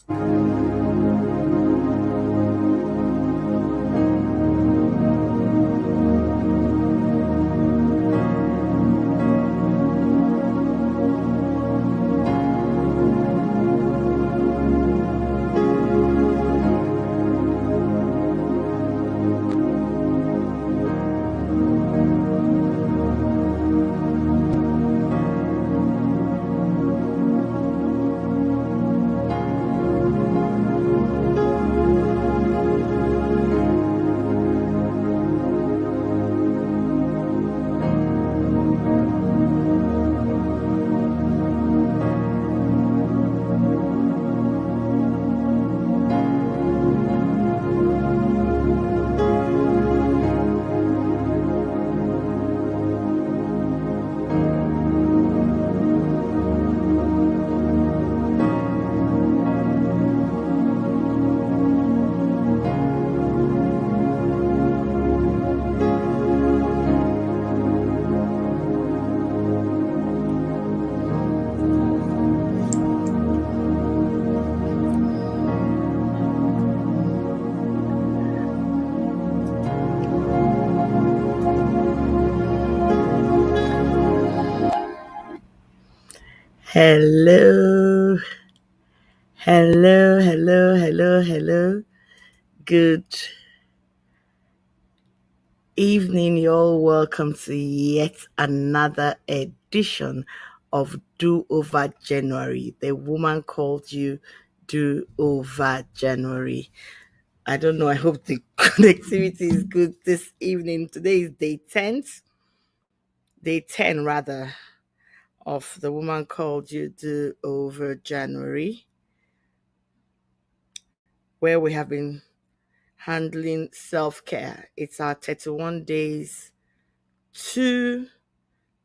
Hello, hello. Good evening, y'all. Welcome to yet another edition of Do Over January. The woman called you Do Over January. I don't know. I hope the connectivity is good this evening. Today is day 10 rather, of The Woman Called You Do Over January, where we have been handling self-care. It's our 31 days to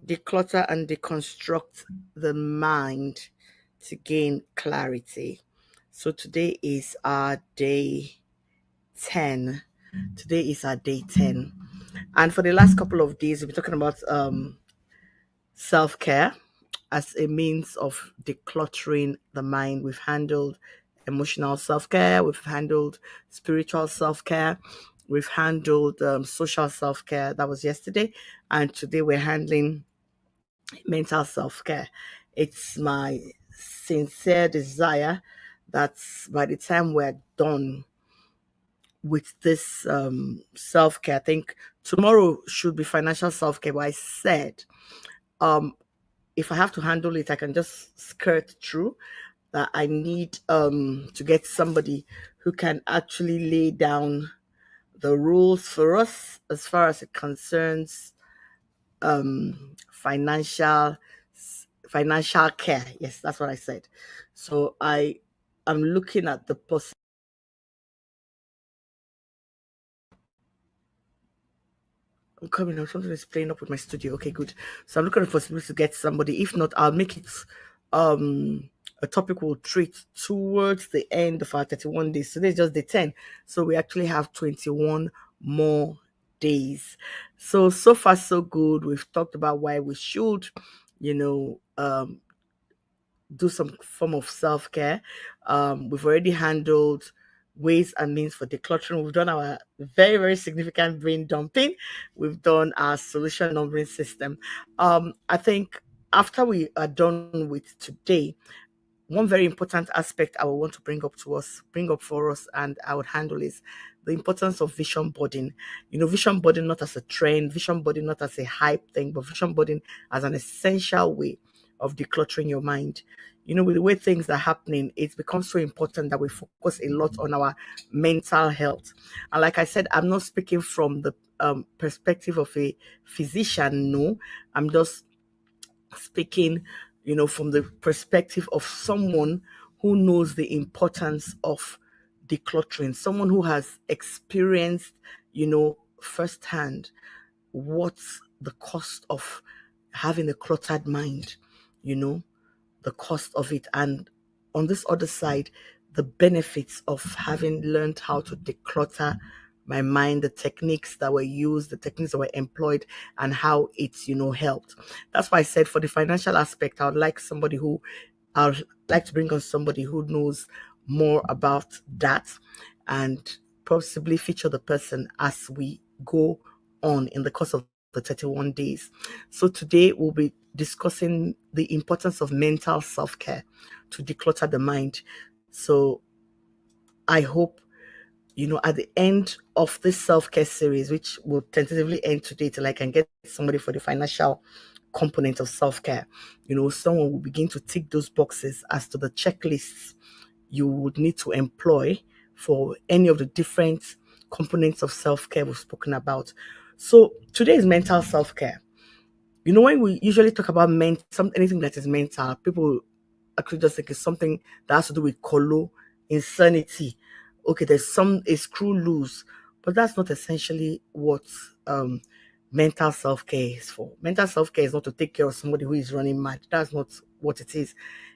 declutter and deconstruct the mind to gain clarity. So today is our day 10. Today is our day 10. And for the last couple of days, we've been talking about self-care as a means of decluttering the mind. We've handled emotional self-care, we've handled spiritual self-care, we've handled social self-care. That was yesterday. And today we're handling mental self-care. It's my sincere desire that by the time we're done with this self-care, I think tomorrow should be financial self-care, but I said um if I have to handle it, I can just skirt through. That I need to get somebody who can actually lay down the rules for us as far as it concerns financial care. Yes, that's what I said. So I am looking at the I'm coming out. Something is playing up with my studio. Okay, good. So I'm looking for possibility to get somebody. If not, I'll make it a topic we'll treat towards the end of our 31 days. Today's just the 10. So we actually have 21 more days. So far so good. We've talked about why we should, you know, do some form of self-care. We've already handled ways and means for decluttering. We've done our very, very significant brain dumping. We've done our solution numbering system. I think after we are done with today, one very important aspect I would want to bring up for us, and I would handle is the importance of vision boarding. Vision boarding not as a trend, vision boarding not as a hype thing, but vision boarding as an essential way of decluttering your mind. With the way things are happening, it becomes so important that we focus a lot on our mental health. And like I said, I'm not speaking from the perspective of a physician, no. I'm just speaking, from the perspective of someone who knows the importance of decluttering, someone who has experienced, firsthand what's the cost of having a cluttered mind, the cost of it. And on this other side, the benefits of having learned how to declutter my mind, the techniques that were used, the techniques that were employed, and how it's, helped. That's why I said for the financial aspect, I'd like to bring on somebody who knows more about that and possibly feature the person as we go on in the course of the 31 days. So today we'll be discussing the importance of mental self-care to declutter the mind. So I hope, at the end of this self-care series, which will tentatively end today till I can get somebody for the financial component of self-care, someone will begin to tick those boxes as to the checklists you would need to employ for any of the different components of self-care we've spoken about. So today is mental self-care. When we usually talk about anything that is mental, people actually just think it's something that has to do with colo, insanity. Okay, there's a screw loose, but that's not essentially what mental self-care is for. Mental self-care is not to take care of somebody who is running mad. That's not what it is.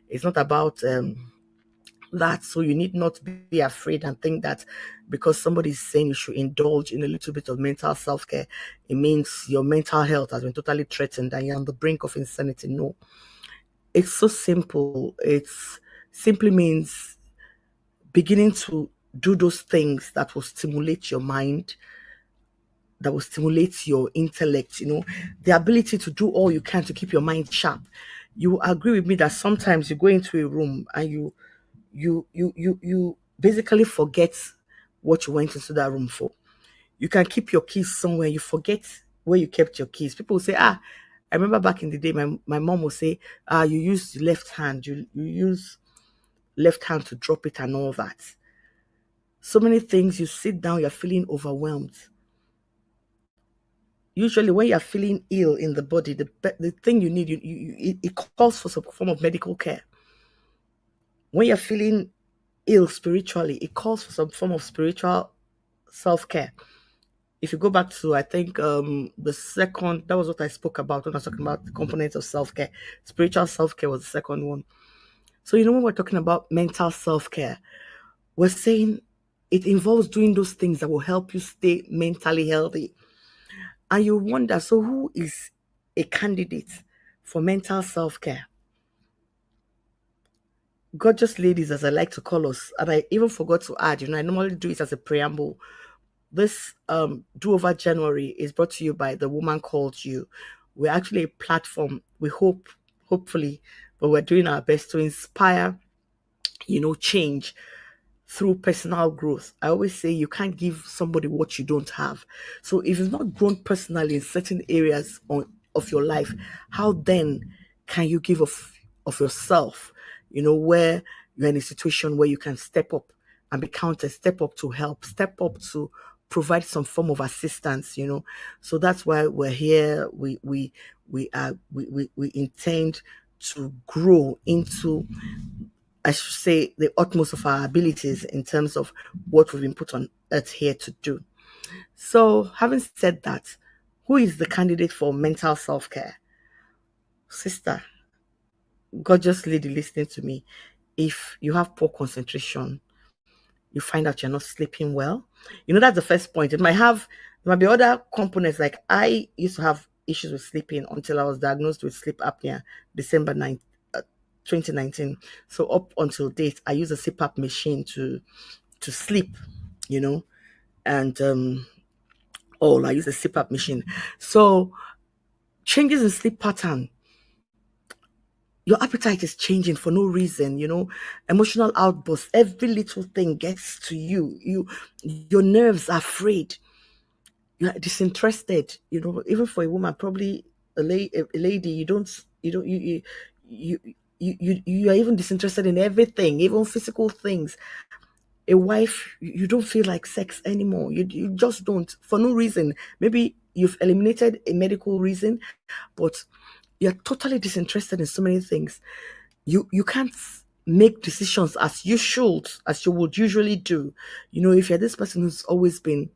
It's not about that. So you need not be afraid and think that because somebody is saying you should indulge in a little bit of mental self-care, it means your mental health has been totally threatened and you're on the brink of insanity. No, it's so simple. It simply means beginning to do those things that will stimulate your mind, that will stimulate your intellect, the ability to do all you can to keep your mind sharp. You agree with me that sometimes you go into a room and you basically forget what you went into that room for. You can keep your keys somewhere, you forget where you kept your keys. People say, I remember back in the day, my mom would say, you use the left hand, you use left hand to drop it and all that. So many things, you sit down, you're feeling overwhelmed. Usually when you're feeling ill in the body, the thing you need, it calls for some form of medical care. When you're feeling ill spiritually, it calls for some form of spiritual self-care. If you go back to, I think, the second, that was what I spoke about when I was talking about the components of self-care. Spiritual self-care was the second one. So, when we're talking about mental self-care, we're saying it involves doing those things that will help you stay mentally healthy. And you wonder, so who is a candidate for mental self-care? Gorgeous ladies, as I like to call us, and I even forgot to add, I normally do it as a preamble. This Do Over January is brought to you by The Woman Called You. We're actually a platform, hopefully, but we're doing our best to inspire, change through personal growth. I always say you can't give somebody what you don't have. So if you've not grown personally in certain areas of your life, how then can you give of yourself, where you're in a situation where you can step up and be counted, step up to help, step up to provide some form of assistance, So that's why we're here. We intend to grow into, I should say, the utmost of our abilities in terms of what we've been put on earth here to do. So, having said that, who is the candidate for mental self-care? Sister, gorgeous lady listening to me, if you have poor concentration, you find out you're not sleeping well, that's the first point. There might be other components. Like I used to have issues with sleeping until I was diagnosed with sleep apnea December 9th, 2019. So up until date, I use a CPAP machine to sleep, and I use a CPAP machine. So changes in sleep pattern, your appetite is changing for no reason, emotional outbursts, every little thing gets to you. Your nerves are frayed, you're disinterested, even for a woman, probably a lady, you are even disinterested in everything, even physical things. A wife, you don't feel like sex anymore. You just don't, for no reason. Maybe you've eliminated a medical reason, but you're totally disinterested in so many things. You can't make decisions as you would usually do. If you're this person who's always been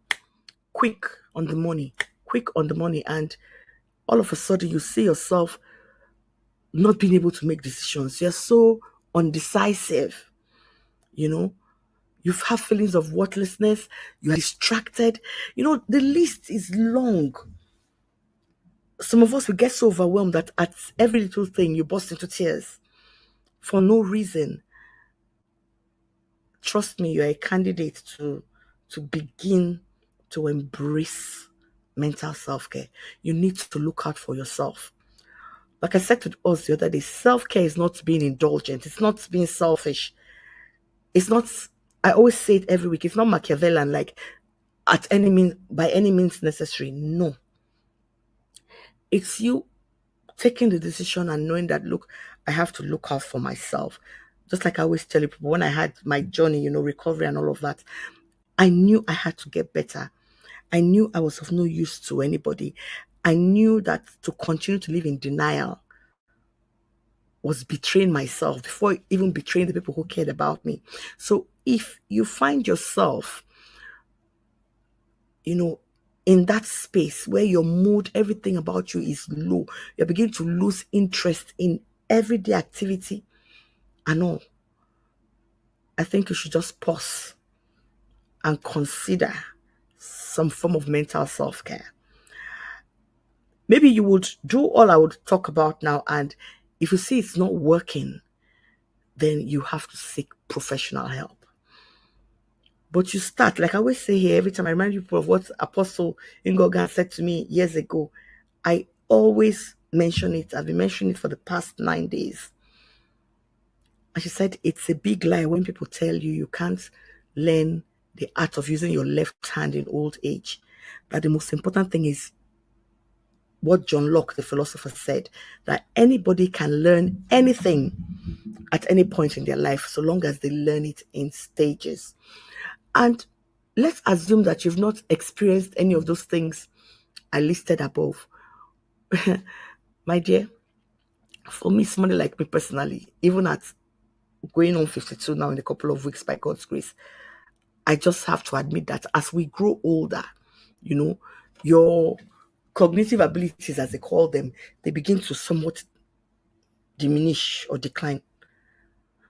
quick on the money, and all of a sudden you see yourself not being able to make decisions. You're so undecisive, you know. You have feelings of worthlessness. You are distracted. The list is long. Some of us, we get so overwhelmed that at every little thing you burst into tears for no reason. trust me, you're a candidate to begin to embrace mental self-care. You need to look out for yourself. Like I said to us the other day, self-care is not being indulgent. It's not being selfish. It's not, I always say it every week, it's not Machiavellian, like at any means, by any means necessary. No. It's you taking the decision and knowing that, look, I have to look out for myself. Just like I always tell people, when I had my journey, recovery and all of that, I knew I had to get better. I knew I was of no use to anybody. I knew that to continue to live in denial was betraying myself before even betraying the people who cared about me. So if you find yourself, in that space where your mood, everything about you is low, you're beginning to lose interest in everyday activity and all, I think you should just pause and consider some form of mental self-care. Maybe you would do all I would talk about now, and if you see it's not working, then you have to seek professional help. But you start, like I always say here, every time I remind people of what Apostle Ingogan said to me years ago, I always mention it. I've been mentioning it for the past 9 days. And she said, it's a big lie when people tell you you can't learn the art of using your left hand in old age. That the most important thing is what John Locke, the philosopher, said, that anybody can learn anything at any point in their life, so long as they learn it in stages. And let's assume that you've not experienced any of those things I listed above. My dear, for me, somebody like me personally, even at going on 52 now in a couple of weeks by God's grace, I just have to admit that as we grow older, your cognitive abilities, as they call them, they begin to somewhat diminish or decline.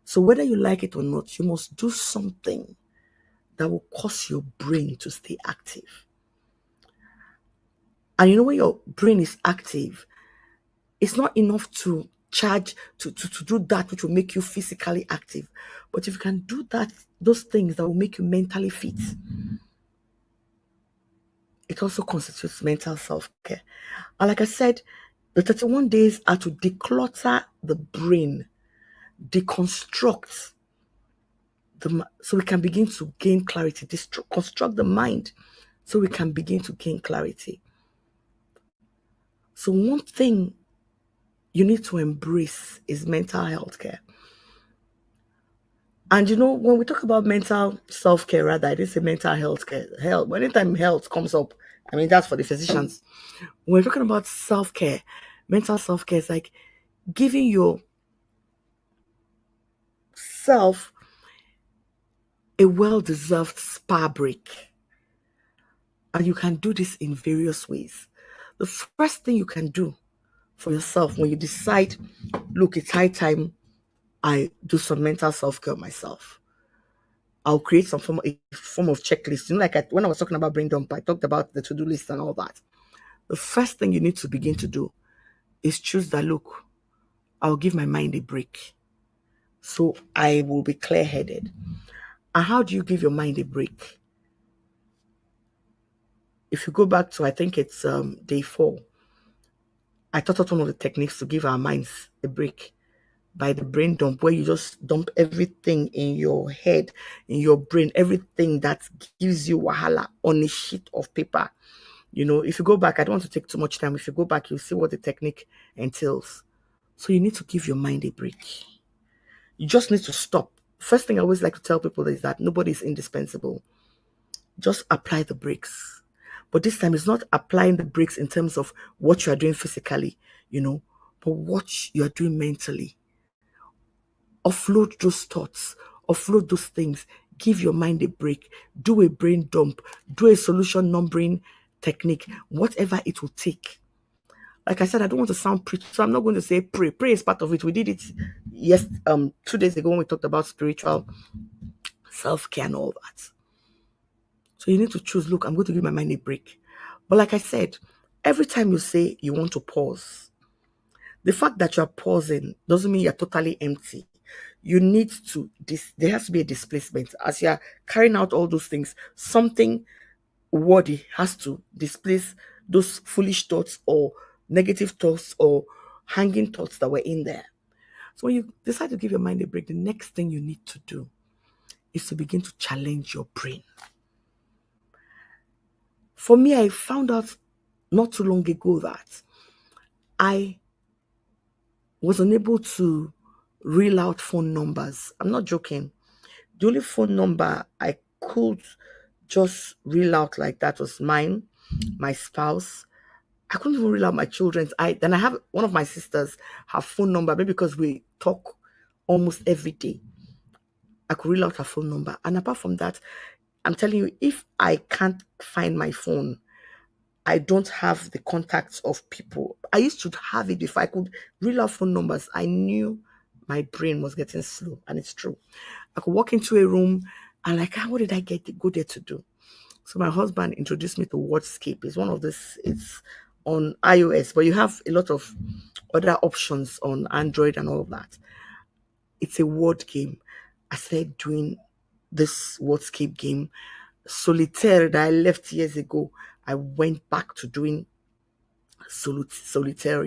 So whether you like it or not, you must do something that will cause your brain to stay active. And when your brain is active, it's not enough to charge to do that which will make you physically active. But if you can do those things that will make you mentally fit, it also constitutes mental self-care. And like I said, the 31 days are to declutter the brain, deconstruct so we can begin to gain clarity, construct the mind so we can begin to gain clarity. So one thing you need to embrace is mental health care. And when we talk about mental self-care, rather, I didn't say mental health care. Health, anytime health comes up, I mean, that's for the physicians. When we're talking about self-care, mental self-care is like giving yourself a well-deserved spa break. And you can do this in various ways. The first thing you can do for yourself when you decide, look, it's high time I do some mental self-care myself, I'll create some form of checklist. Like when I was talking about brain dump, I talked about the to-do list and all that. The first thing you need to begin to do is choose that, look, I'll give my mind a break. So I will be clear-headed. And how do you give your mind a break? If you go back to, I think it's day 4, I taught us one of the techniques to give our minds a break by the brain dump, where you just dump everything in your head, in your brain, everything that gives you wahala on a sheet of paper. If you go back, I don't want to take too much time. If you go back, you'll see what the technique entails. So you need to give your mind a break. You just need to stop. First thing I always like to tell people is that nobody is indispensable. Just apply the brakes. But this time it's not applying the brakes in terms of what you are doing physically, but what you are doing mentally. Offload those thoughts, offload those things, give your mind a break, do a brain dump, do a solution numbering technique, whatever it will take. Like I said, I don't want to sound preachy, so I'm not going to say pray. Pray is part of it. We did it 2 days ago when we talked about spiritual self-care and all that. So you need to choose, look, I'm going to give my mind a break. But like I said, every time you say you want to pause, the fact that you're pausing doesn't mean you're totally empty. you need to there has to be a displacement as you're carrying out all those things. Something worthy has to displace those foolish thoughts or negative thoughts or hanging thoughts that were in there. So when you decide to give your mind a break, the next thing you need to do is to begin to challenge your brain. For me, I found out not too long ago that I was unable to reel out phone numbers. I'm not joking. The only phone number I could just reel out like that was mine, my spouse. I couldn't even reel out my children's. I have one of my sisters, her phone number, maybe because we talk almost every day. I could reel out her phone number. And apart from that, I'm telling you, if I can't find my phone, I don't have the contacts of people. I used to have it. If I could reel out phone numbers, I knew my brain was getting slow. And it's true. I could walk into a room and like, what did I go there to do? So my husband introduced me to Wordscape. It's one of this, it's on iOS, but you have a lot of other options on Android and all of that. It's a word game. I started doing this Wordscape game. Solitaire that I left years ago, I went back to doing solitaire,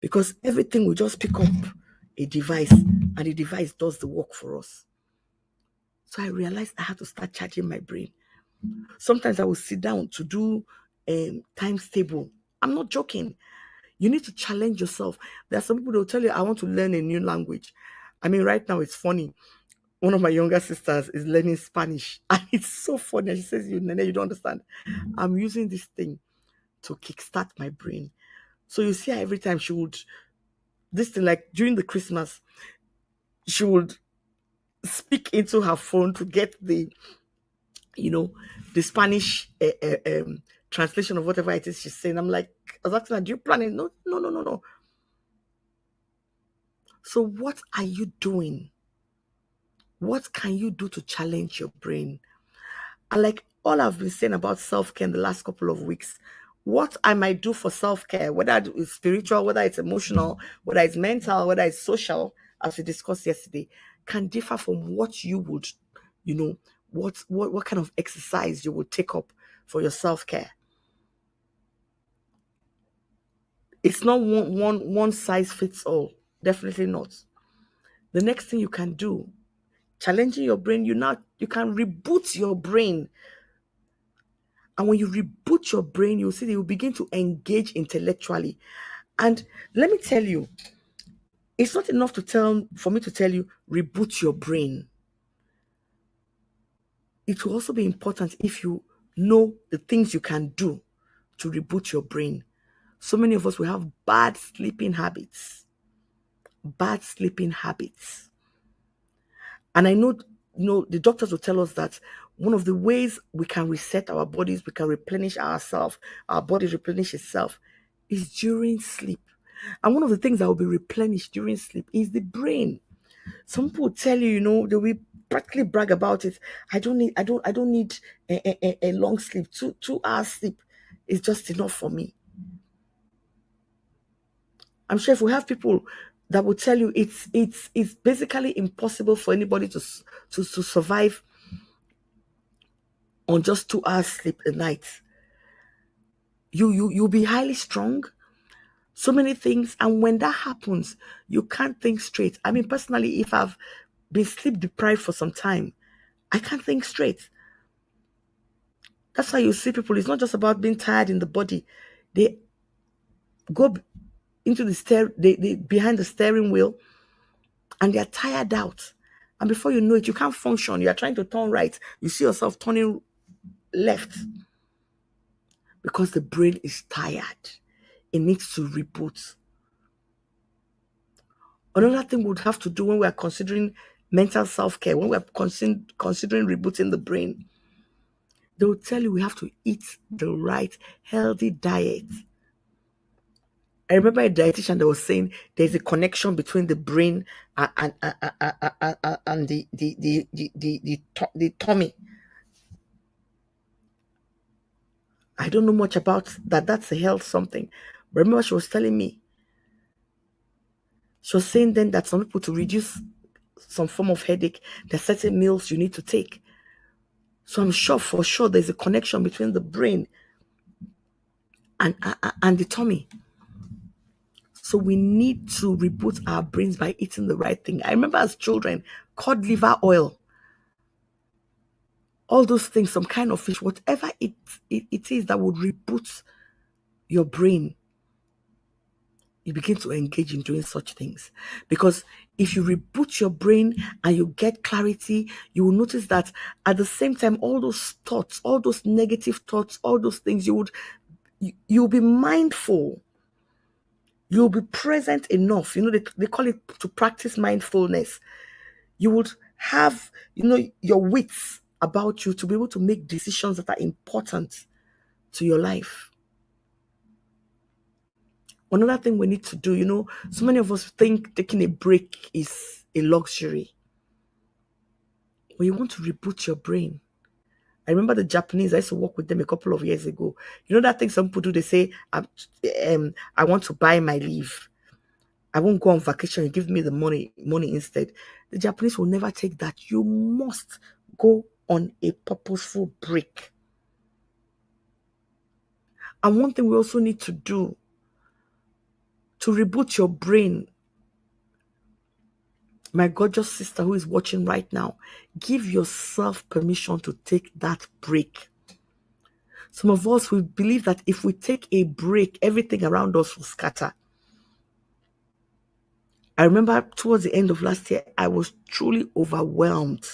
because everything we just pick up a device and the device does the work for us. So I realized I had to start charging my brain. Sometimes I will sit down to do times table. I'm not joking. You need to challenge yourself. There are some people that will tell you, I want to learn a new language. I mean, right now it's funny. One of my younger sisters is learning Spanish. And it's so funny. And she says, Nene, you don't understand. I'm using this thing to kickstart my brain. So you see her every time she would, this thing like during the Christmas, she would speak into her phone to get you know, the Spanish translation of whatever it is she's saying. I'm like, I was asking her, do you plan it? No, no, no, no, no. So what are you doing? What can you do to challenge your brain? And like all I've been saying about self-care in the last couple of weeks, what I might do for self-care, whether it's spiritual, whether it's emotional, whether it's mental, whether it's social, as we discussed yesterday, can differ from what you would, you know, what kind of exercise you would take up for your self-care. It's not one size fits all. Definitely not. The next thing you can do, challenging your brain, you can reboot your brain. And when you reboot your brain, you'll see that you begin to engage intellectually. And let me tell you, it's not enough for me to tell you, reboot your brain. It will also be important if you know the things you can do to reboot your brain. So many of us will have bad sleeping habits. Bad sleeping habits. And I know, the doctors will tell us that one of the ways we can reset our bodies, we can replenish ourselves, our body replenish itself, is during sleep. And one of the things that will be replenished during sleep is the brain. Some people tell you, they will practically brag about it. I don't need a long sleep. 2 hours sleep is just enough for me. I'm sure if we have people that will tell you it's basically impossible for anybody to survive on just 2 hours sleep a night. You'll be highly strong, so many things, and when that happens, you can't think straight. I mean, personally, if I've been sleep deprived for some time, I can't think straight. That's why you see people, it's not just about being tired in the body. They go into the they behind the steering wheel and they're tired out. And before you know it, you can't function. You are trying to turn right. You see yourself turning left because the brain is tired. It needs to reboot. Another thing we'd have to do when we're considering mental self-care, when we're considering rebooting the brain, they will tell you we have to eat the right healthy diet. I remember a dietitian that was saying there's a connection between the brain and the tummy. I don't know much about that. That's a health something. But remember, she was telling me, she was saying then that some people, to reduce some form of headache, there's certain meals you need to take. So I'm sure, for sure, there's a connection between the brain and the tummy. So we need to reboot our brains by eating the right thing. I remember as children, cod liver oil, all those things, some kind of fish, whatever it is that would reboot your brain, you begin to engage in doing such things. Because if you reboot your brain and you get clarity, you will notice that at the same time, all those thoughts, all those negative thoughts, all those things, you'll be mindful. You'll be present enough. They call it to practice mindfulness. You would have, your wits about you to be able to make decisions that are important to your life. Another thing we need to do, so many of us think taking a break is a luxury. But you want to reboot your brain. I remember the Japanese, I used to work with them a couple of years ago. You know that thing some people do, they say, I want to buy my leave. I won't go on vacation. You give me the money instead. The Japanese will never take that. You must go on a purposeful break. And one thing we also need to do to reboot your brain, my gorgeous sister who is watching right now, give yourself permission to take that break. Some of us, we believe that if we take a break, everything around us will scatter. I remember towards the end of last year, I was truly overwhelmed.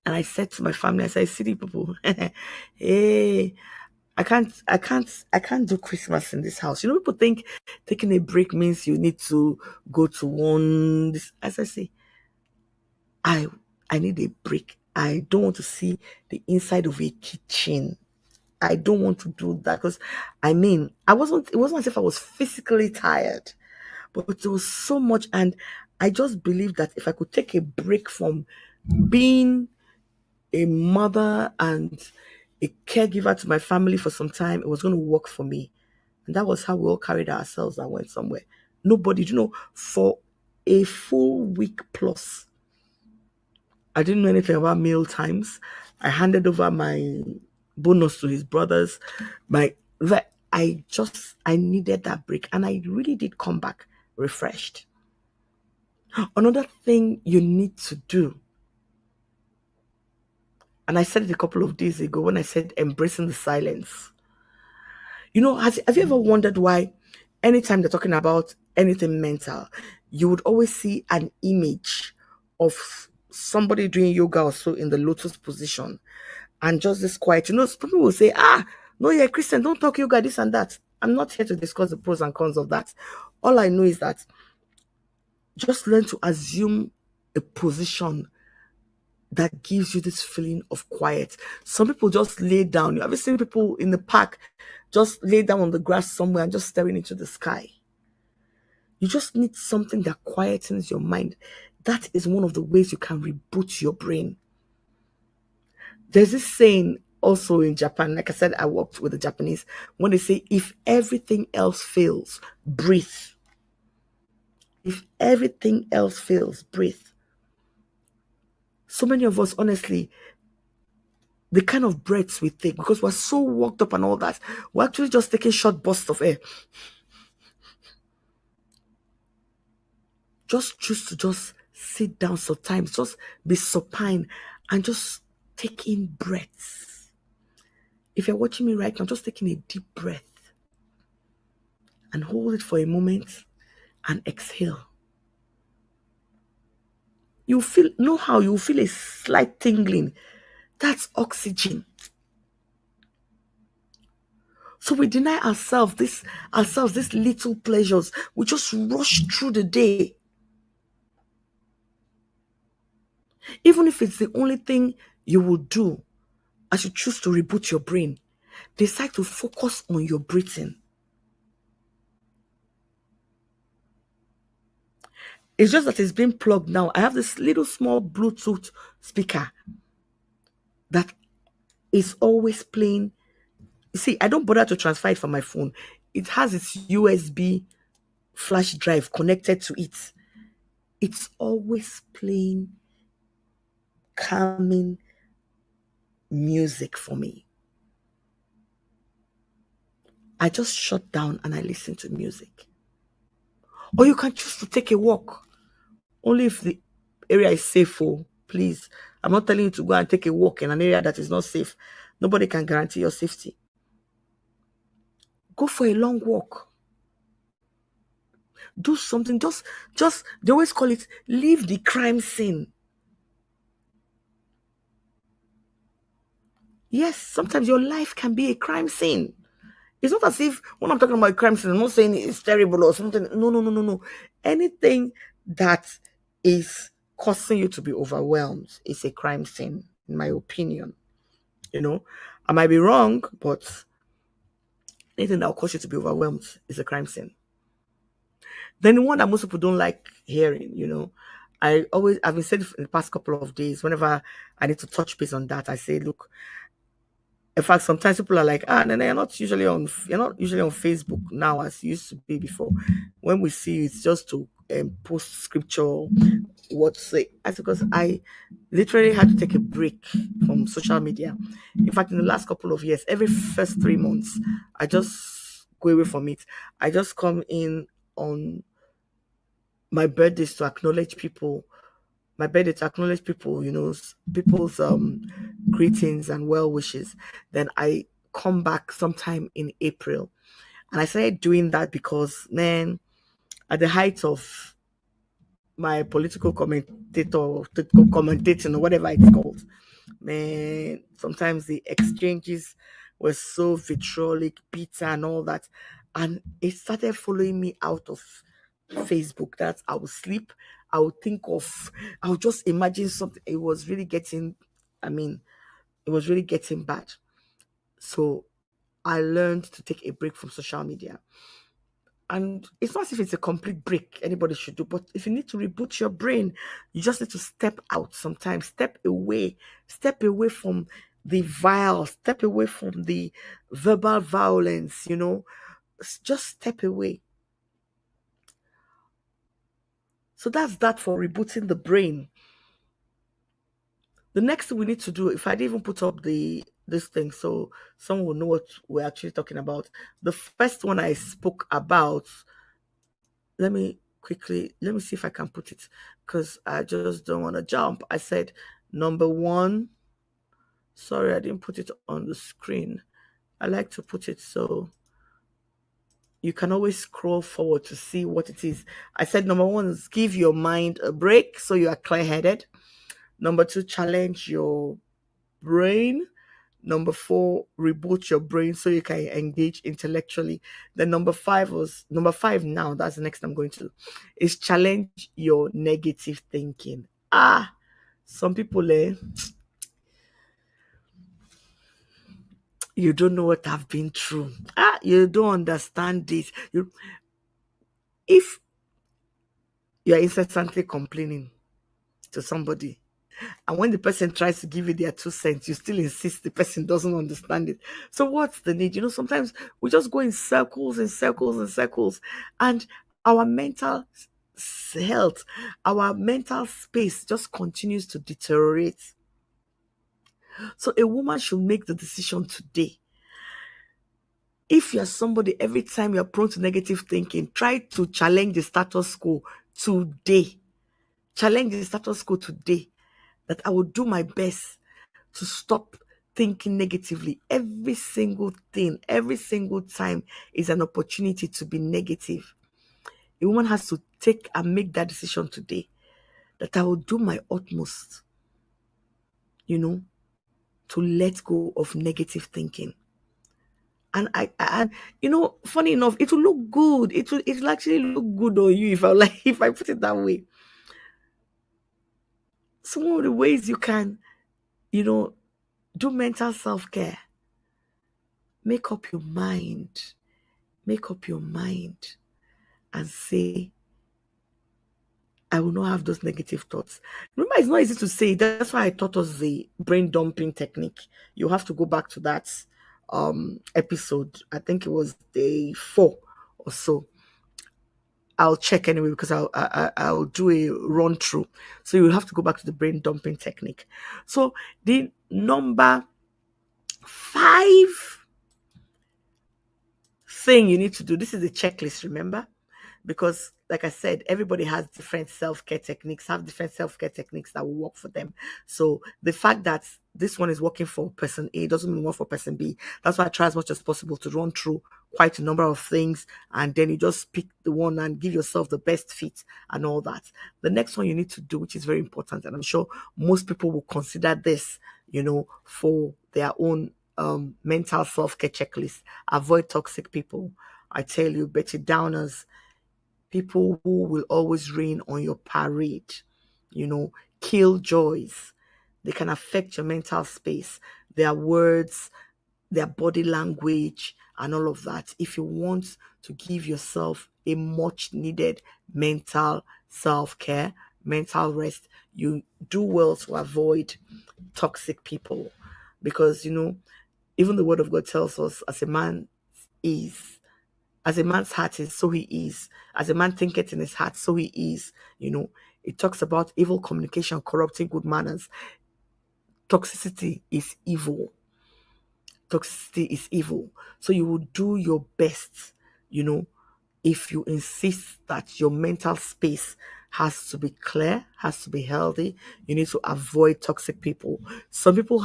And I said to my family, I said, city people, hey, I can't do Christmas in this house. People think taking a break means you need to go to one. As I say, I need a break. I don't want to see the inside of a kitchen. I don't want to do that because it wasn't as if I was physically tired, but there was so much. And I just believed that if I could take a break from being a mother and a caregiver to my family for some time, it was going to work for me. And that was how we all carried ourselves and went somewhere. Nobody, for a full week plus, I didn't know anything about meal times. I handed over my bonus to his brothers. I needed that break, and I really did come back refreshed. Another thing you need to do, and I said it a couple of days ago when I said embracing the silence. Have you ever wondered why anytime they're talking about anything mental, you would always see an image of somebody doing yoga or so in the lotus position and just this quiet? People will say, no, you're a Christian, don't talk yoga, this and that. I'm not here to discuss the pros and cons of that. All I know is that just learn to assume a position that gives you this feeling of quiet. Some people just lay down. You ever seen people in the park just lay down on the grass somewhere and just staring into the sky? You just need something that quietens your mind. That is one of the ways you can reboot your brain. There's this saying also in Japan, like I said, I worked with the Japanese, when they say, if everything else fails, breathe. If everything else fails, breathe. So many of us, honestly, the kind of breaths we take, because we're so worked up and all that, we're actually just taking short bursts of air. Just choose to just sit down sometimes, just be supine and just take in breaths. If you're watching me right now, just taking a deep breath and hold it for a moment and exhale. You feel a slight tingling. That's oxygen. So we deny ourselves these little pleasures. We just rush through the day. Even if it's the only thing you will do as you choose to reboot your brain, decide to focus on your breathing. It's just that it's been plugged now. I have this little small Bluetooth speaker that is always playing. See, I don't bother to transfer it from my phone. It has its USB flash drive connected to it. It's always playing calming music for me. I just shut down and I listen to music. Or you can choose to take a walk. Only if the area is safe, oh, please. I'm not telling you to go and take a walk in an area that is not safe. Nobody can guarantee your safety. Go for a long walk. Do something. Just they always call it leave the crime scene. Yes, sometimes your life can be a crime scene. It's not as if when I'm talking about crime scene, I'm not saying it's terrible or something. No, no, no, no, no. Anything that is causing you to be overwhelmed is a crime scene, in my opinion. You know, I might be wrong, but anything that will cause you to be overwhelmed is a crime scene. Then the one that most people don't like hearing, I've been saying in the past couple of days, whenever I need to touch base on that, I say, look, in fact, sometimes people are like, no, no, you're not usually on Facebook now as you used to be before. When we see you, it's just to post scripture, what to say. That's because I literally had to take a break from social media. In fact, in the last couple of years, every first 3 months, I just go away from it. I just come in on my birthdays to acknowledge people. My birthday to acknowledge people, people's greetings and well wishes. Then I come back sometime in April. And I started doing that because, man, at the height of my political commentating or whatever it's called, man, sometimes the exchanges were so vitriolic, bitter, and all that. And it started following me out of Facebook. That I would sleep, I would just imagine something. I mean, it was really getting bad. So I learned to take a break from social media. And it's not as if it's a complete break anybody should do, but if you need to reboot your brain, you just need to step out sometimes, step away from the violence, step away from the verbal violence, just step away. So that's that for rebooting the brain. The next thing we need to do, if I didn't even put up this thing, so someone will know what we're actually talking about. The first one I spoke about, let me see if I can put it, because I just don't want to jump. I said number one. Sorry, I didn't put it on the screen. I like to put it so you can always scroll forward to see what it is. I said number one is give your mind a break so you are clear-headed. Number two, challenge your brain. Number four, reboot your brain so you can engage intellectually. Then number five now, that's the next I'm going to, is challenge your negative thinking. Some people, you don't know what I've been through. You don't understand this. If you're incessantly complaining to somebody, and when the person tries to give you their 2 cents, you still insist the person doesn't understand it. So what's the need? Sometimes we just go in circles and circles and circles, and our mental health, our mental space just continues to deteriorate. So a woman should make the decision today. If you're somebody, every time you're prone to negative thinking, try to challenge the status quo today. Challenge the status quo today. That I will do my best to stop thinking negatively. Every single thing, every single time is an opportunity to be negative. A woman has to take and make that decision today, that I will do my utmost, to let go of negative thinking. And funny enough, it will look good. It'll actually look good on you if I put it that way. Some of the ways you can, do mental self-care. Make up your mind. Make up your mind and say, I will not have those negative thoughts. Remember, it's not easy to say. That's why I taught us the brain dumping technique. You have to go back to that episode. I think it was day 4 or so. I'll check anyway because I'll do a run through. So you have to go back to the brain dumping technique. So the number 5 thing you need to do. This is a checklist. Remember, because like I said, everybody has different self-care techniques, have different self-care techniques that will work for them. So the fact that this one is working for person A doesn't mean work for person B. That's why I try as much as possible to run through quite a number of things, and then you just pick the one and give yourself the best fit and all that. The next one you need to do, which is very important, and I'm sure most people will consider this, for their own mental self-care checklist. Avoid toxic people. I tell you, Betty Downers, people who will always rain on your parade, kill joys. They can affect your mental space, their words, their body language, and all of that. If you want to give yourself a much needed mental self care, mental rest, you do well to avoid toxic people because, even the word of God tells us, is as a man's heart is, so he is. As a man thinketh in his heart, so he is. It talks about evil communication, corrupting good manners. Toxicity is evil. Toxicity is evil. So you will do your best, if you insist that your mental space has to be clear, has to be healthy. You need to avoid toxic people. Some people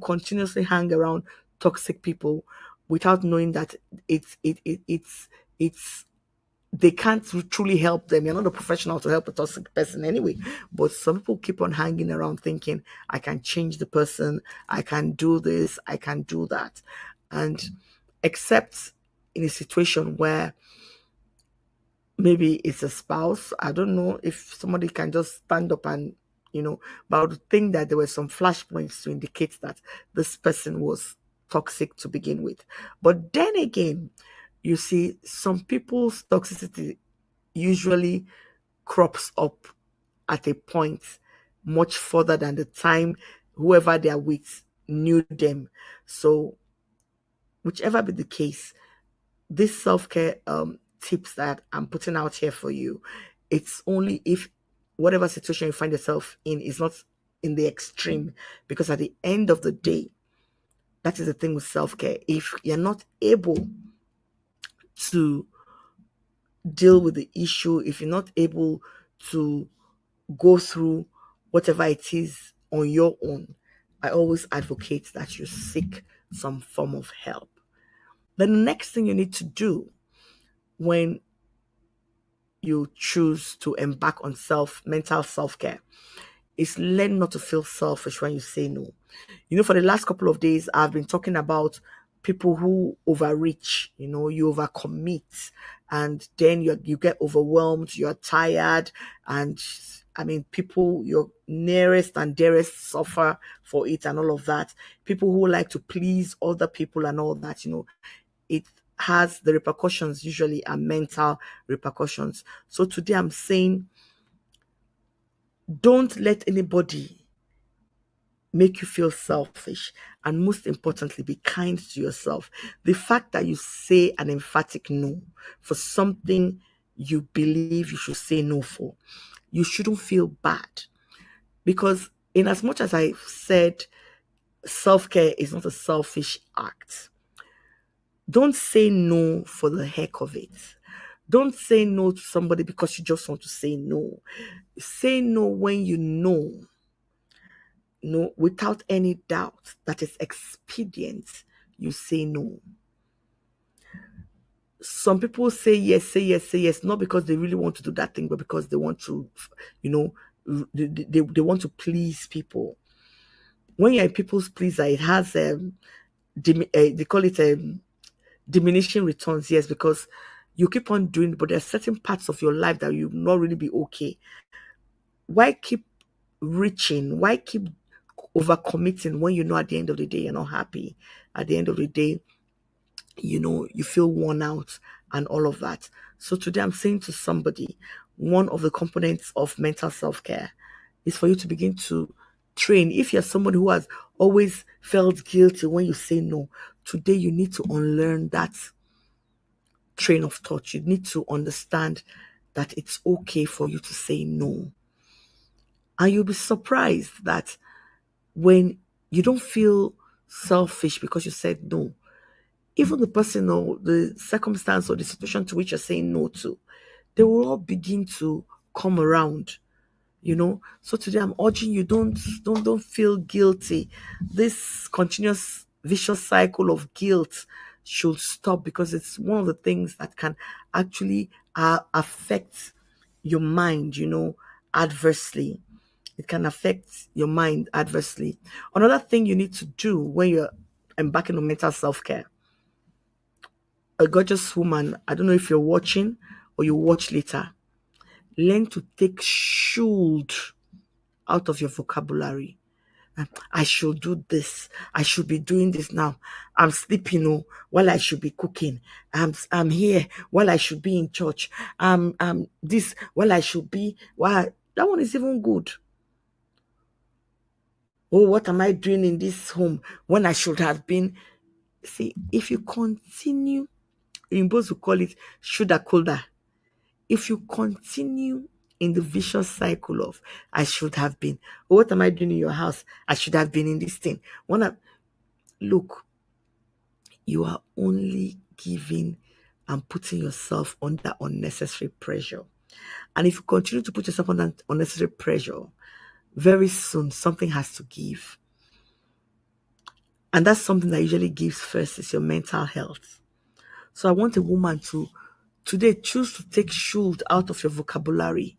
continuously hang around toxic people without knowing that it's they can't truly help them. You're not a professional to help a toxic person anyway. But some people keep on hanging around thinking, I can change the person, I can do this, I can do that. And except in a situation where maybe it's a spouse, I don't know if somebody can just stand up and, but I would think that there were some flashpoints to indicate that this person was toxic to begin with. But then again, you see, some people's toxicity usually crops up at a point much further than the time whoever they're with knew them. So, whichever be the case, this self-care tips that I'm putting out here for you, it's only if whatever situation you find yourself in is not in the extreme, because at the end of the day, that is the thing with self-care. If you're not able to deal with the issue, if you're not able to go through whatever it is on your own, I always advocate that you seek some form of help. Then the next thing you need to do when you choose to embark on mental self-care is learn not to feel selfish when you say no. For the last couple of days, I've been talking about people who overreach, you overcommit, and then you get overwhelmed, you're tired, and I mean, people, your nearest and dearest suffer for it and all of that. People who like to please other people and all that, it has the repercussions usually are mental repercussions. So today I'm saying, don't let anybody make you feel selfish, and most importantly, be kind to yourself. The fact that you say an emphatic no for something you believe you should say no for, you shouldn't feel bad, because in as much as I said self-care is not a selfish act, don't say no for the heck of it. Don't say no to somebody because you just want to say no. Say no when you know, no, without any doubt that it's expedient, you say no. Some people say yes, say yes, say yes, not because they really want to do that thing, but because they want to, they want to please people. When you're a people's pleaser, it has they call it diminishing returns. Yes, because you keep on doing it, but there are certain parts of your life that you will not really be okay. Why keep reaching? Why keep overcommitting when you know at the end of the day you're not happy? At the end of the day, you feel worn out and all of that. So today I'm saying to somebody, one of the components of mental self-care is for you to begin to train. If you're somebody who has always felt guilty when you say no, today you need to unlearn that train of thought. You need to understand that it's okay for you to say no. And you'll be surprised that when you don't feel selfish because you said no, even the person or the circumstance or the situation to which you're saying no to, they will all begin to come around. So today I'm urging you, don't feel guilty. This continuous vicious cycle of guilt should stop, because it's one of the things that can actually affect your mind, adversely. It can affect your mind adversely. Another thing you need to do when you're embarking on mental self-care, a gorgeous woman, I don't know if you're watching or you watch later, learn to take should out of your vocabulary. I should do this. I should be doing this now. I'm sleeping while I should be cooking. I'm here while I should be in church. This while I should be. Why? That one is even good. Oh, what am I doing in this home when I should have been? See, if you continue, in both we call it shoulda coulda. If you continue in the vicious cycle of I should have been, oh, what am I doing in your house? I should have been in this thing. Look, you are only giving and putting yourself under unnecessary pressure. And if you continue to put yourself under unnecessary pressure, very soon something has to give. And that's something that usually gives first is your mental health. So I want a woman to today choose to take should out of your vocabulary.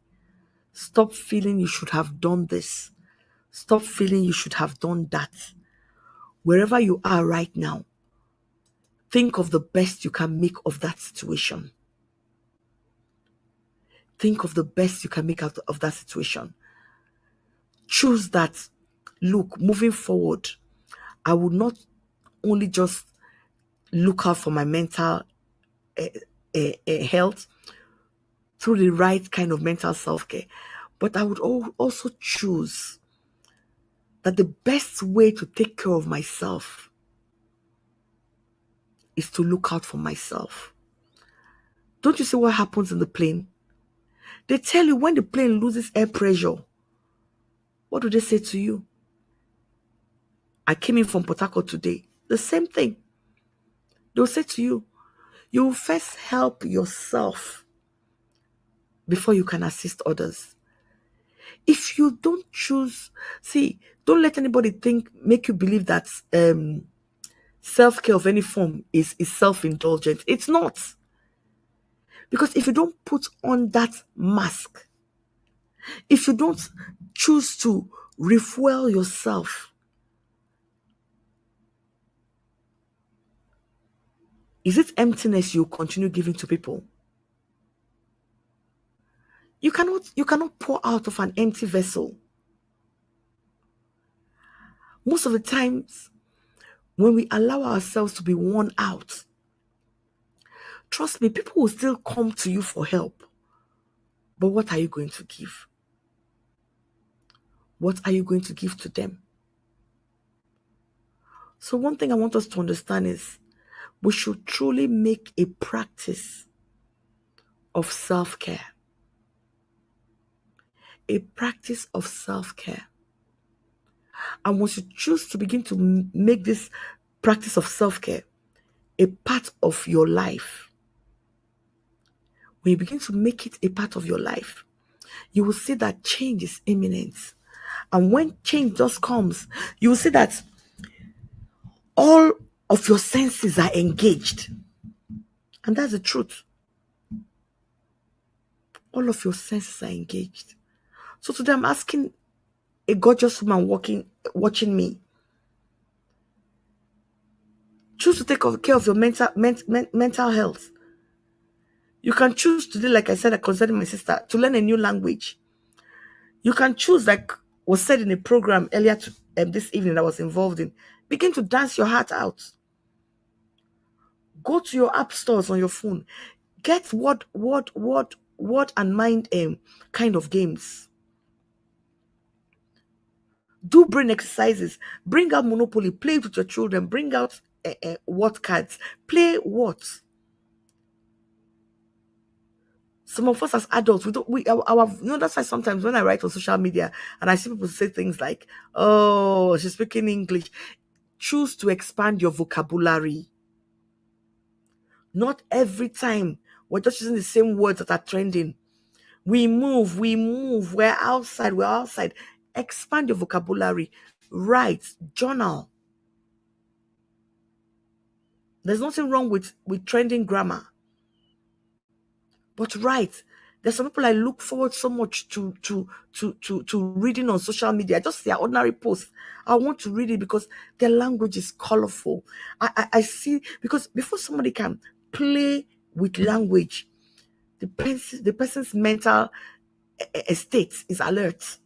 Stop feeling you should have done this. Stop feeling you should have done that. Wherever you are right now, think of the best you can make of that situation. Think of the best you can make out of that situation. Choose that. Look, moving forward, I will not only just look out for my mental health through the right kind of mental self-care, but I would also choose that the best way to take care of myself is to look out for myself. Don't you see what happens in the plane? They tell you when the plane loses air pressure, what do they say to you? I came in from Port Harcourt today. The same thing. They'll say to you, you will first help yourself before you can assist others. If you don't choose, don't let anybody make you believe that self-care of any form is self-indulgent. It's not. Because if you don't put on that mask, if you don't choose to refuel yourself, is it emptiness you continue giving to people? You cannot pour out of an empty vessel. Most of the times, when we allow ourselves to be worn out, trust me, people will still come to you for help. But what are you going to give? What are you going to give to them? So one thing I want us to understand is we should truly make a practice of self-care. A practice of self-care. And once you choose to begin to make this practice of self-care a part of your life, when you begin to make it a part of your life, you will see that change is imminent. And when change just comes, you will see that all of your senses are engaged. And that's the truth. All of your senses are engaged. So today I'm asking a gorgeous woman watching me, choose to take care of your mental health. You can choose today, like I said, concerning my sister, to learn a new language. You can choose, like was said in a program earlier this evening that I was involved in, begin to dance your heart out. Go to your app stores on your phone. Get word word and mind kind of games. Do brain exercises. Bring out Monopoly. Play it with your children. Bring out word cards. Play what? Some of us as adults, we don't, we, our, that's why sometimes when I write on social media and I see people say things like, oh, she's speaking English, choose to expand your vocabulary. Not every time we're just using the same words that are trending. We move, we're outside. Expand your vocabulary. Write, journal. There's nothing wrong with trending grammar. But write. There's some people I look forward so much to reading on social media. Just their ordinary posts. I want to read it because their language is colorful. I see, because before somebody can play with language, the person's mental state is alert.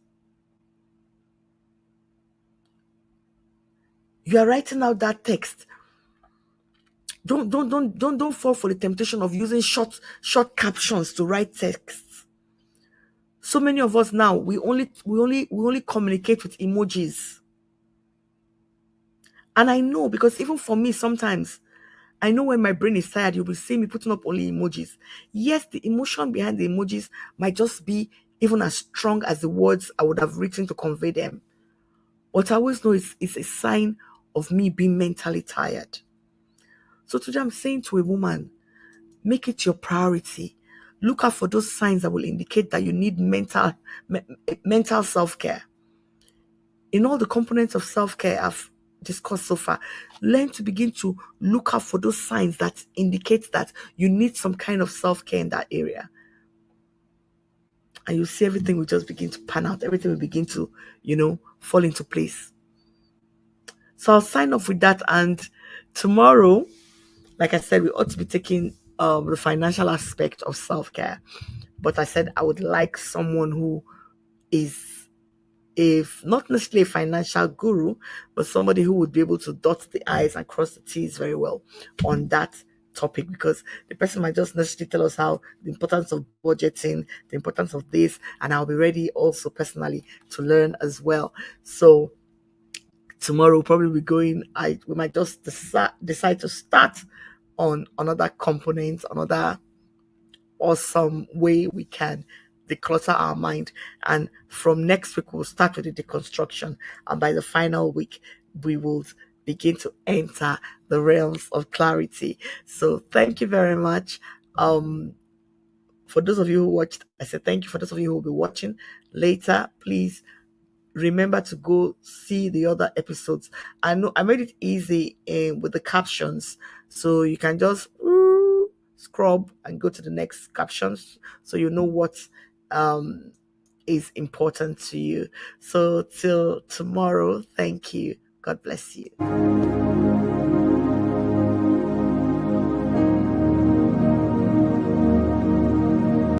You are writing out that text. Don't fall for the temptation of using short captions to write texts. So many of us now, we only communicate with emojis. And I know, because even for me sometimes, I know when my brain is tired, you will see me putting up only emojis. Yes, the emotion behind the emojis might just be even as strong as the words I would have written to convey them. But I always know it's a sign of me being mentally tired. So today I'm saying to a woman, make it your priority. Look out for those signs that will indicate that you need mental self-care. In all the components of self-care I've discussed so far, learn to begin to look out for those signs that indicate that you need some kind of self-care in that area. And you see everything will just begin to pan out. Everything will begin to, fall into place. So I'll sign off with that. And tomorrow, like I said, we ought to be taking the financial aspect of self-care. But I said I would like someone who is, if not necessarily a financial guru, but somebody who would be able to dot the I's and cross the T's very well on that topic, because the person might just necessarily tell us how the importance of budgeting, the importance of this, and I'll be ready also personally to learn as well. So tomorrow we'll probably be going, we might just decide to start on another component, another awesome way we can declutter our mind. And from next week, we'll start with the deconstruction. And by the final week, we will begin to enter the realms of clarity. So thank you very much. For those of you who watched, I said thank you. For those of you who will be watching later, please remember to go see the other episodes. I know I made it easy with the captions, so you can just scrub and go to the next captions, so you know what is important to you. So till tomorrow, thank you. God bless you.